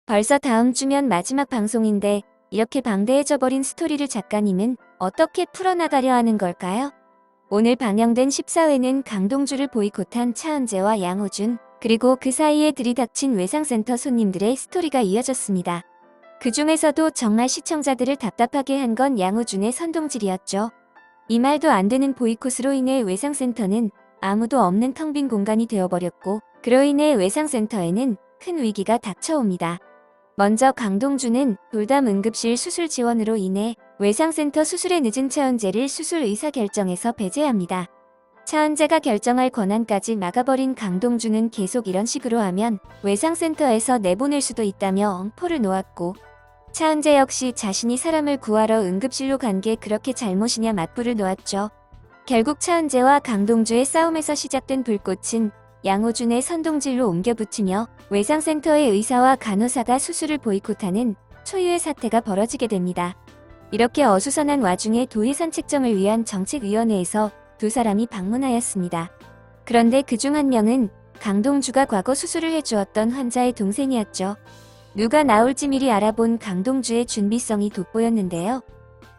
벌써 다음 주면 마지막 방송인데 이렇게 방대해져버린 스토리를 작가님은 어떻게 풀어나가려 하는 걸까요? 오늘 방영된 14회는 강동주를 보이콧한 차은재와 양호준, 그리고 그 사이에 들이닥친 외상센터 손님들의 스토리가 이어졌습니다. 그 중에서도 정말 시청자들을 답답하게 한 건 양호준의 선동질이었죠. 이 말도 안 되는 보이콧으로 인해 외상센터는 아무도 없는 텅 빈 공간이 되어버렸고, 그로 인해 외상센터에는 큰 위기가 닥쳐옵니다. 먼저 강동주는 돌담 응급실 수술 지원으로 인해 외상센터 수술에 늦은 차은재를 수술 의사결정에서 배제합니다. 차은재가 결정할 권한까지 막아버린 강동주는 계속 이런 식으로 하면 외상센터에서 내보낼 수도 있다며 엉포를 놓았고, 차은재 역시 자신이 사람을 구하러 응급실로 간 게 그렇게 잘못이냐 맞불을 놓았죠. 결국 차은재와 강동주의 싸움에서 시작된 불꽃은 양호준의 선동질로 옮겨붙으며 외상센터의 의사와 간호사가 수술을 보이콧하는 초유의 사태가 벌어지게 됩니다. 이렇게 어수선한 와중에 도의선 책정을 위한 정책위원회에서 두 사람이 방문하였습니다. 그런데 그중 한 명은 강동주가 과거 수술을 해주었던 환자의 동생이었죠. 누가 나올지 미리 알아본 강동주의 준비성이 돋보였는데요.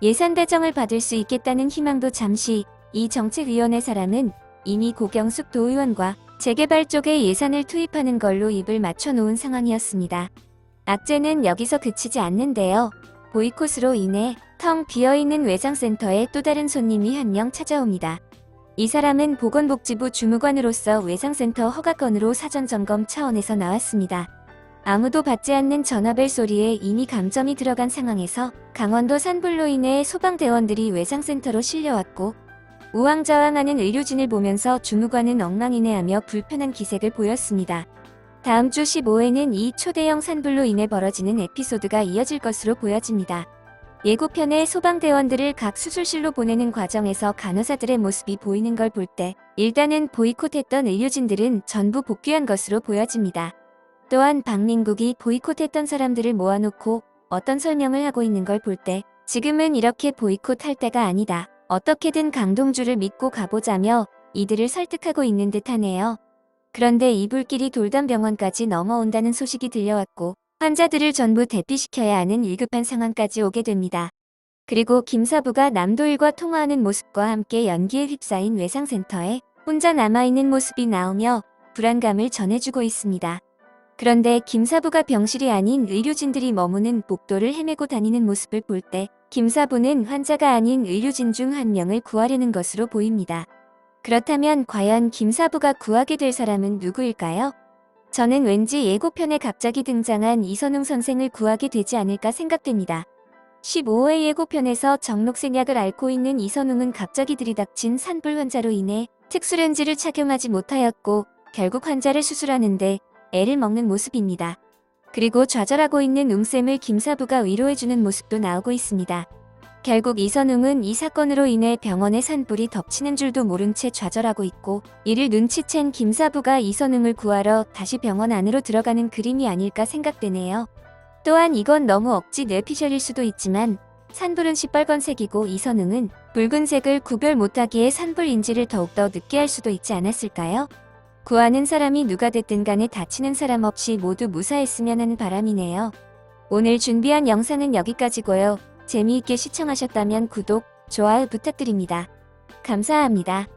예산 배정을 받을 수 있겠다는 희망도 잠시, 이 정책위원회 사람은 이미 고경숙 도의원과 재개발 쪽에 예산을 투입하는 걸로 입을 맞춰놓은 상황이었습니다. 악재는 여기서 그치지 않는데요. 보이콧으로 인해 텅 비어있는 외상센터에 또 다른 손님이 한 명 찾아옵니다. 이 사람은 보건복지부 주무관으로서 외상센터 허가건으로 사전점검 차원에서 나왔습니다. 아무도 받지 않는 전화벨 소리에 이미 감점이 들어간 상황에서 강원도 산불로 인해 소방대원들이 외상센터로 실려왔고, 우왕좌왕하는 의료진을 보면서 주무관은 엉망이네하며 불편한 기색을 보였습니다. 다음 주 15회는 이 초대형 산불로 인해 벌어지는 에피소드가 이어질 것으로 보여집니다. 예고편에 소방대원들을 각 수술실로 보내는 과정에서 간호사들의 모습이 보이는 걸 볼 때 일단은 보이콧했던 의료진들은 전부 복귀한 것으로 보여집니다. 또한 박민국이 보이콧했던 사람들을 모아놓고 어떤 설명을 하고 있는 걸 볼 때 지금은 이렇게 보이콧할 때가 아니다, 어떻게든 강동주를 믿고 가보자며 이들을 설득하고 있는 듯하네요. 그런데 이 불길이 돌담병원까지 넘어온다는 소식이 들려왔고, 환자들을 전부 대피시켜야 하는 위급한 상황까지 오게 됩니다. 그리고 김사부가 남도일과 통화하는 모습과 함께 연기에 휩싸인 외상센터에 혼자 남아있는 모습이 나오며 불안감을 전해주고 있습니다. 그런데 김사부가 병실이 아닌 의료진들이 머무는 복도를 헤매고 다니는 모습을 볼 때 김사부는 환자가 아닌 의료진 중 한 명을 구하려는 것으로 보입니다. 그렇다면 과연 김사부가 구하게 될 사람은 누구일까요? 저는 왠지 예고편에 갑자기 등장한 이선웅 선생을 구하게 되지 않을까 생각됩니다. 15회 예고편에서 정록생 약을 앓고 있는 이선웅은 갑자기 들이닥친 산불 환자로 인해 특수렌즈를 착용하지 못하였고, 결국 환자를 수술하는데 애를 먹는 모습입니다. 그리고 좌절하고 있는 웅쌤을 김사부가 위로해주는 모습도 나오고 있습니다. 결국 이선웅은 이 사건으로 인해 병원의 산불이 덮치는 줄도 모른 채 좌절하고 있고, 이를 눈치챈 김사부가 이선웅을 구하러 다시 병원 안으로 들어가는 그림이 아닐까 생각되네요. 또한 이건 너무 억지 뇌피셜일 수도 있지만 산불은 시뻘건색이고 이선웅은 붉은색을 구별 못하기에 산불 인지를 더욱더 늦게 할 수도 있지 않았을까요? 구하는 사람이 누가 됐든 간에 다치는 사람 없이 모두 무사했으면 하는 바람이네요. 오늘 준비한 영상은 여기까지고요. 재미있게 시청하셨다면 구독, 좋아요 부탁드립니다. 감사합니다.